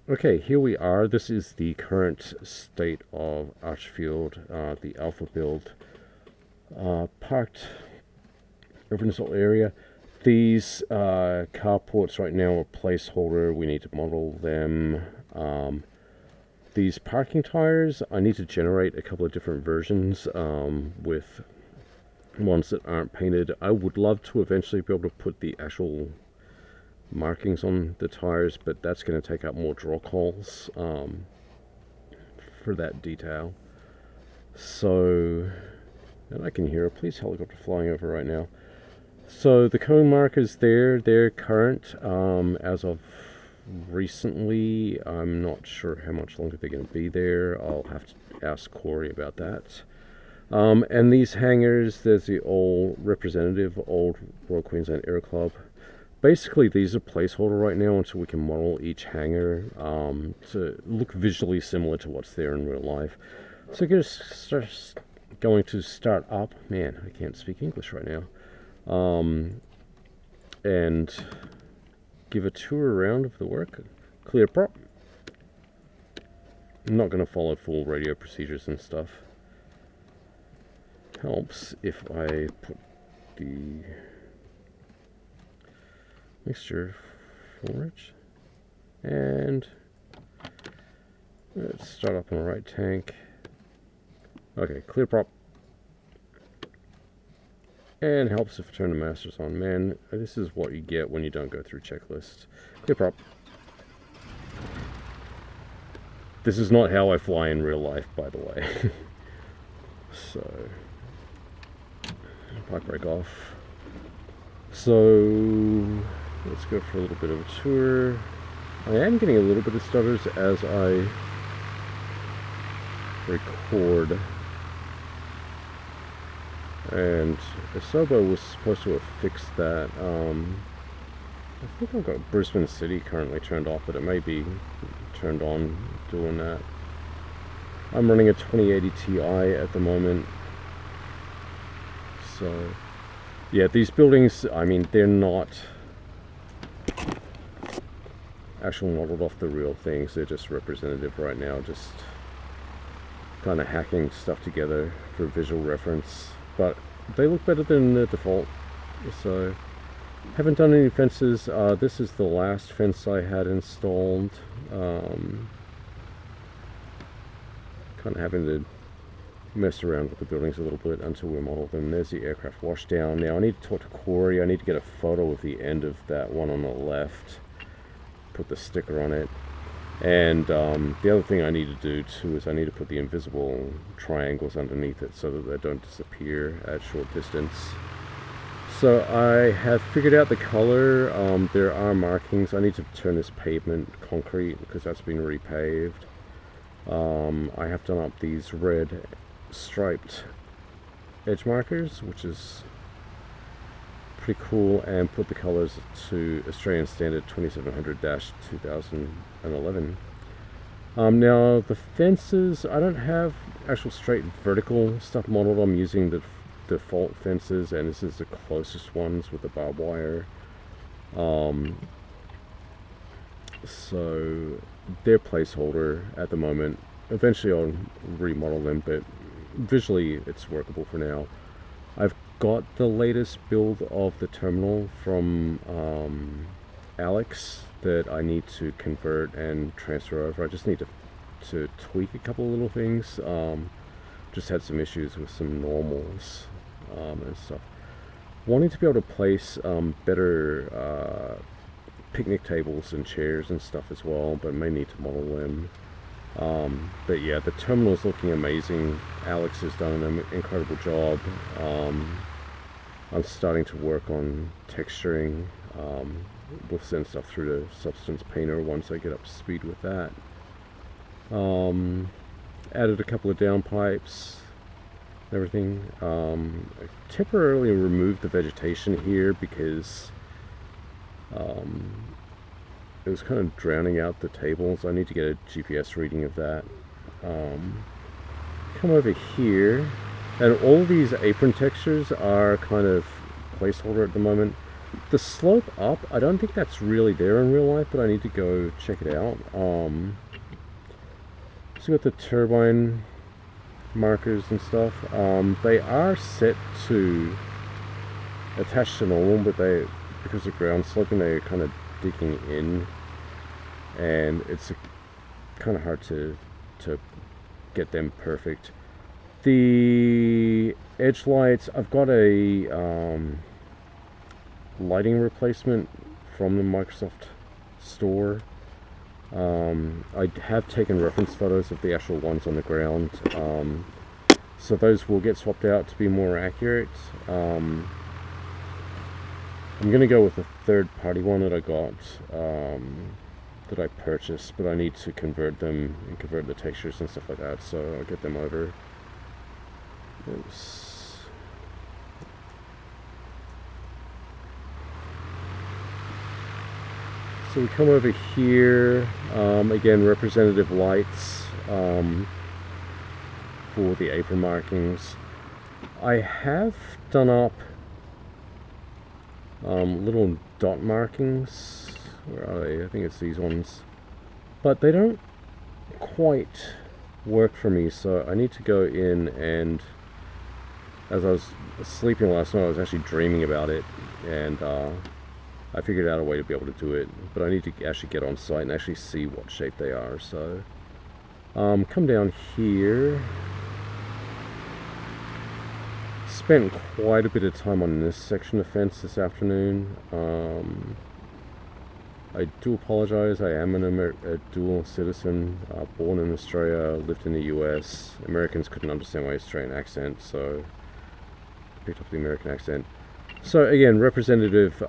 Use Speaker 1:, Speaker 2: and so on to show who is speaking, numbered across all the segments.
Speaker 1: Okay, here we are. This is the current state of Archfield, the alpha build. Parked over in this whole area. These carports right now are placeholder. We need to model them. These parking tires, I need to generate a couple of different versions with ones that aren't painted. I would love to eventually be able to put the actual markings on the tires, but that's going to take up more draw calls for that detail. So, and I can hear a police helicopter flying over right now. So the cone markers there, they're current as of recently. I'm not sure how much longer they're going to be there. I'll have to ask Corey about that. And these hangars, there's the old representative, old Royal Queensland Air Club. Basically, these are placeholder right now until we can model each hangar to look visually similar to what's there in real life. So going to start up. Man, I can't speak English right now. And give a tour around of the work. Clear prop. I'm not going to follow full radio procedures and stuff. Helps if I put the mixture forward. And let's start up on the right tank. Okay, clear prop. And helps if I turn the masters on. Man, this is what you get when you don't go through checklists. Clear prop. This is not how I fly in real life, by the way. So, park brake off. So, let's go for a little bit of a tour. I am getting a little bit of stutters as I record. And Asobo was supposed to have fixed that. I think I've got Brisbane City currently turned off, but it may be turned on doing that. I'm running a 2080 Ti at the moment. So, yeah, these buildings, I mean, they're not actually modeled off the real things. They're just representative right now, just kind of hacking stuff together for visual reference. But they look better than the default. So, haven't done any fences. This is the last fence I had installed. Kind of having to mess around with the buildings a little bit until we model them. There's the aircraft washdown. Now I need to talk to Corey. I need to get a photo of the end of that one on the left. Put the sticker on it. And the other thing I need to do too is I need to put the invisible triangles underneath it so that they don't disappear at short distance. So I have figured out the color. There are markings. I need to turn this pavement concrete because that's been repaved. I have done up these red striped edge markers, which is pretty cool, and put the colors to Australian Standard 2700-2011. Now the fences, I don't have actual straight vertical stuff modeled. I'm using the default fences, and this is the closest ones with the barbed wire. So they're placeholder at the moment. Eventually I'll remodel them, but visually it's workable for now. I've got the latest build of the terminal from Alex that I need to convert and transfer over. I just need to tweak a couple of little things. Just had some issues with some normals and stuff. Wanting to be able to place better picnic tables and chairs and stuff as well, but may need to model them. But yeah, the terminal is looking amazing. Alex has done an incredible job. I'm starting to work on texturing. We'll send stuff through to Substance Painter once I get up to speed with that. Added a couple of downpipes, everything. I temporarily removed the vegetation here because it was kind of drowning out the tables. I need to get a GPS reading of that. Come over here, and all these apron textures are kind of placeholder at the moment. The slope up, I don't think that's really there in real life, but I need to go check it out. So you got the turbine markers and stuff. They are set to attach to normal, but because of ground sloping, they're kind of digging in, and it's kind of hard to get them perfect. The edge lights, I've got a lighting replacement from the Microsoft store. I have taken reference photos of the actual ones on the ground, so those will get swapped out to be more accurate. I'm going to go with a third-party one that I got, that I purchased, but I need to convert them and convert the textures and stuff like that, so I'll get them over. Oops. So we come over here, again, representative lights for the apron markings. I have done up little dot markings. Where are they? I think it's these ones. But they don't quite work for me, so I need to go in, and as I was sleeping last night, I was actually dreaming about it, and I figured out a way to be able to do it, but I need to actually get on site and actually see what shape they are. So come down here. Spent quite a bit of time on this section of fence this afternoon. I do apologize. I am a dual citizen, born in Australia, lived in the US. Americans couldn't understand my Australian accent, so I picked up the American accent. So again, representative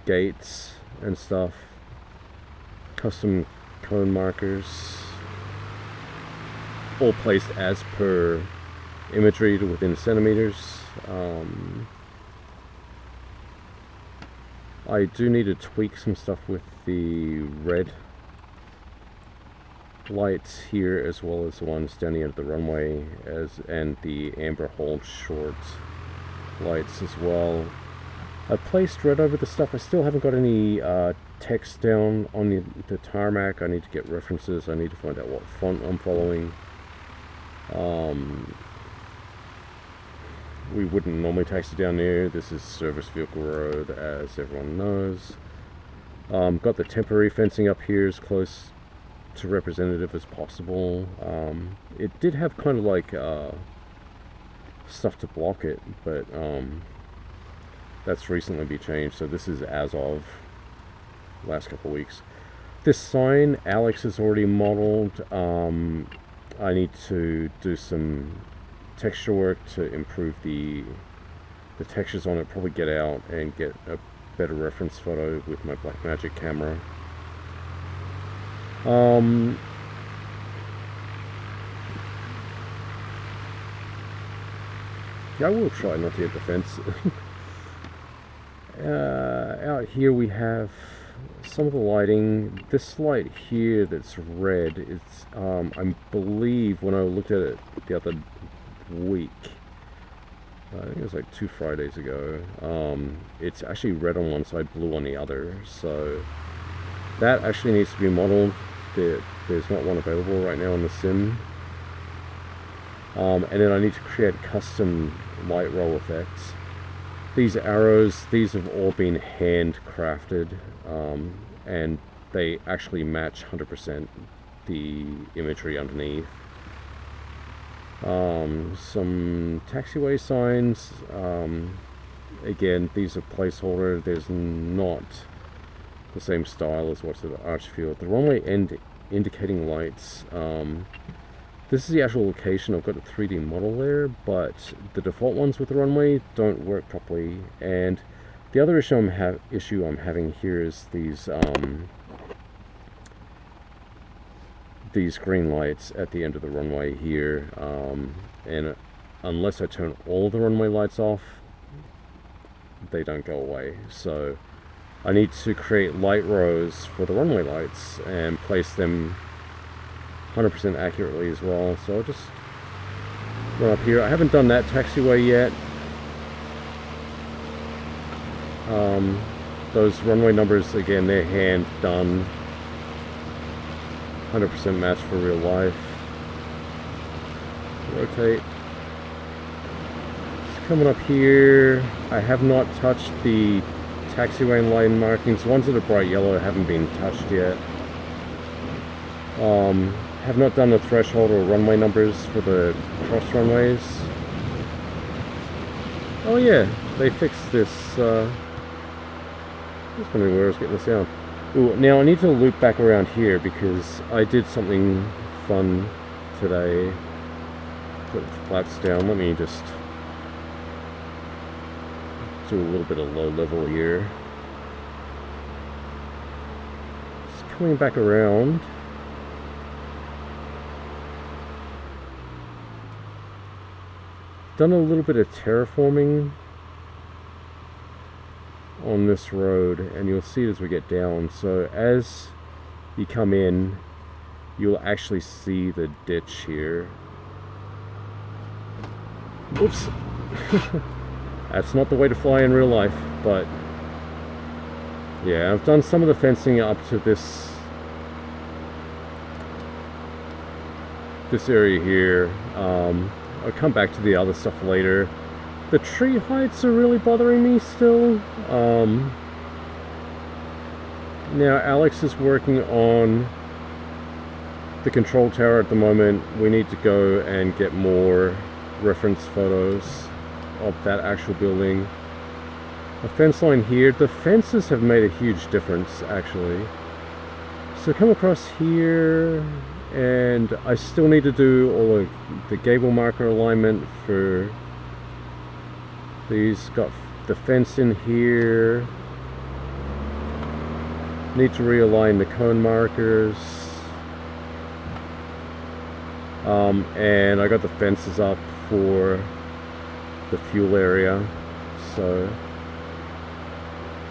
Speaker 1: gates and stuff, custom cone markers, all placed as per imagery to within centimeters. I do need to tweak some stuff with the red lights here, as well as the ones down the end of the runway, and the amber hold short lights as well. I've placed red over the stuff. I still haven't got any text down on the tarmac. I need to get references. I need to find out what font I'm following. We wouldn't normally taxi down there. This is Service Vehicle Road, as everyone knows. Got the temporary fencing up here as close to representative as possible. It did have kind of like stuff to block it, but that's recently been changed, so this is as of last couple of weeks. This sign, Alex has already modeled. I need to do some texture work to improve the textures on it, probably get out and get a better reference photo with my Blackmagic camera. Yeah, I will try not to hit the fence. Out here we have some of the lighting. This light here that's red, it's I believe when I looked at it the other week, I think it was like 2 Fridays ago, it's actually red on one side, blue on the other, so that actually needs to be modeled. There's not one available right now in the sim. And then I need to create custom light roll effects. These arrows, these have all been handcrafted, and they actually match 100% the imagery underneath. Some taxiway signs, again, these are placeholder. There's not the same style as what's at Archfield. The runway end indicating lights, this is the actual location. I've got a 3D model there, but the default ones with the runway don't work properly. And the other issue I'm having here is these green lights at the end of the runway here, and unless I turn all the runway lights off, they don't go away. So I need to create light rows for the runway lights and place them 100% accurately as well. So I'll just run up here. I haven't done that taxiway yet. Those runway numbers, again, they're hand done, 100% match for real life. Rotate. Just coming up here, I have not touched the taxiway line markings. The ones that are bright yellow haven't been touched yet. Have not done the threshold or runway numbers for the cross runways. Oh yeah, they fixed this. I was wondering where I was getting the sound. Ooh, now I need to loop back around here because I did something fun today. Put the flaps down. Let me just do a little bit of low level here. Just coming back around. Done a little bit of terraforming on this road, and you'll see it as we get down. So as you come in, you'll actually see the ditch here. Oops. That's not the way to fly in real life, but yeah, I've done some of the fencing up to this area here. I'll come back to the other stuff later. The tree heights are really bothering me still. Now Alex is working on the control tower at the moment. We need to go and get more reference photos of that actual building. A fence line here. The fences have made a huge difference actually. So come across here, and I still need to do all of the gable marker alignment for these. Got the fence in here. Need to realign the cone markers. And I got the fences up for the fuel area. So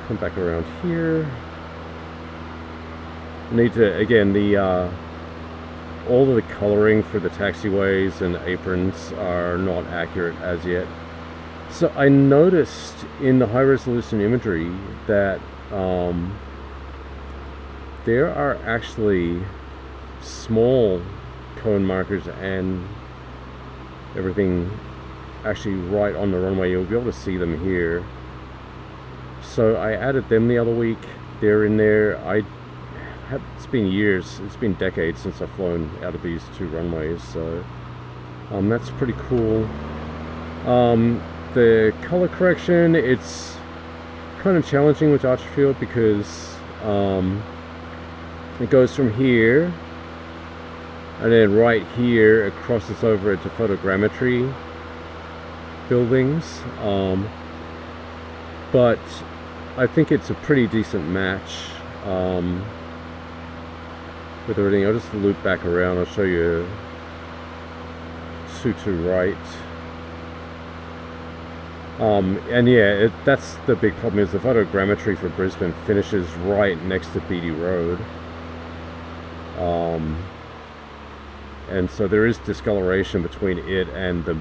Speaker 1: come back around here. Need to, again, all of the coloring for the taxiways and aprons are not accurate as yet. So I noticed in the high resolution imagery that there are actually small cone markers and everything actually right on the runway. You'll be able to see them here. So I added them the other week. They're in there. It's been years, it's been decades since I've flown out of these two runways, so that's pretty cool. The color correction, it's kind of challenging with Archerfield because it goes from here and then right here it crosses over into photogrammetry buildings, but I think it's a pretty decent match with everything. I'll just loop back around. I'll show you to right. And yeah, that's the big problem, is the photogrammetry for Brisbane finishes right next to Beatty Road. And so there is discoloration between it and the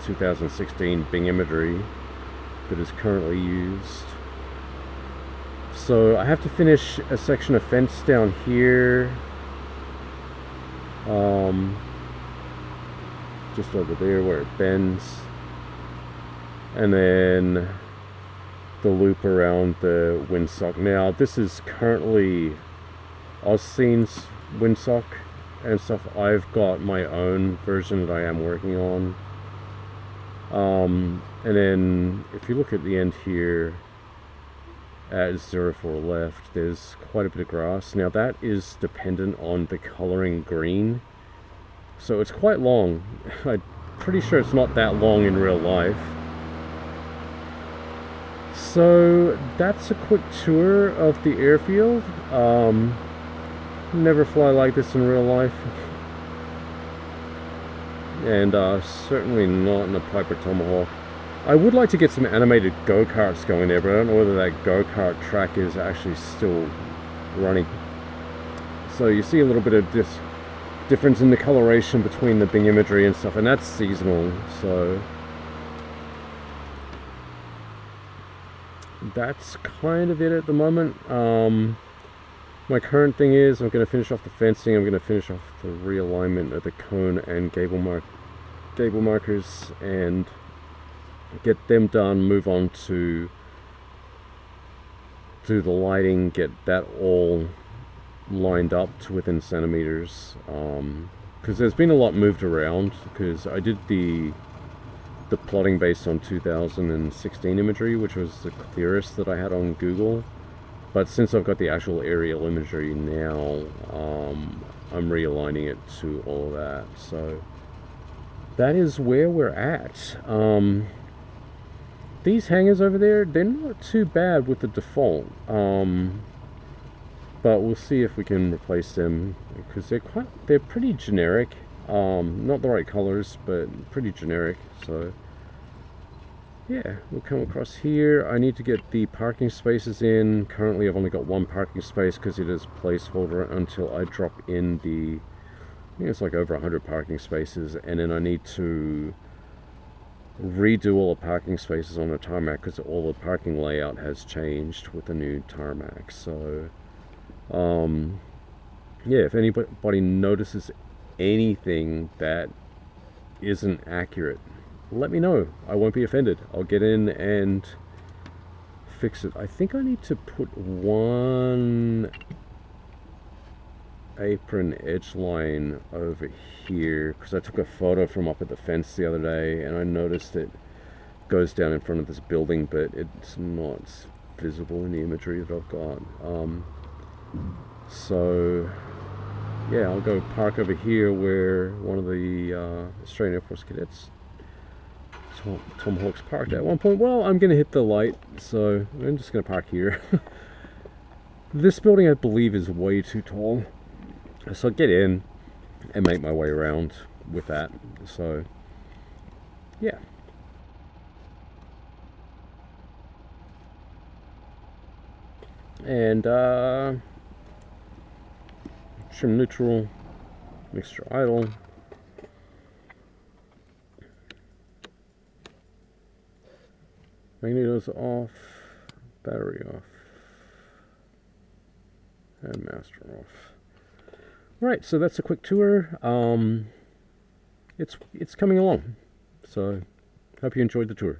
Speaker 1: 2016 Bing imagery that is currently used. So I have to finish a section of fence down here. Just over there where it bends, and then the loop around the windsock. Now this is currently Ausscene's windsock and stuff. I've got my own version that I am working on. And then if you look at the end here at 04 left, there's quite a bit of grass. Now that is dependent on the coloring green, so it's quite long. I'm pretty sure it's not that long in real life. So that's a quick tour of the airfield. Never fly like this in real life, and certainly not in a Piper Tomahawk. I would like to get some animated go-karts going there, but I don't know whether that go-kart track is actually still running. So you see a little bit of this difference in the coloration between the Bing imagery and stuff, and that's seasonal. So that's kind of it at the moment. My current thing is I'm going to finish off the fencing. I'm going to finish off the realignment of the cone and gable markers and get them done. Move on to do the lighting. Get that all lined up to within centimeters. Because there's been a lot moved around. Because I did the plotting based on 2016 imagery, which was the clearest that I had on Google. But since I've got the actual aerial imagery now, I'm realigning it to all of that. So that is where we're at. These hangers over there, they're not too bad with the default. But we'll see if we can replace them, because they're pretty generic. Not the right colors, but pretty generic. So yeah, we'll come across here. I need to get the parking spaces in. Currently I've only got one parking space because it is placeholder until I drop in the, I think it's like over 100 parking spaces, and then I need to redo all the parking spaces on the tarmac because all the parking layout has changed with the new tarmac. So yeah, if anybody notices anything that isn't accurate, let me know. I won't be offended. I'll get in and fix it. I think I need to put one apron edge line over here because I took a photo from up at the fence the other day and I noticed it goes down in front of this building, but it's not visible in the imagery that I've got. So yeah, I'll go park over here where one of the Australian Air Force cadets Tomahawks parked at one point. Well, I'm going to hit the light, so I'm just going to park here. This building, I believe, is way too tall, so I'll get in and make my way around with that. So yeah. And trim neutral, mixture idle. Magnetos off, battery off, and master off. Right, so that's a quick tour. It's coming along, so hope you enjoyed the tour.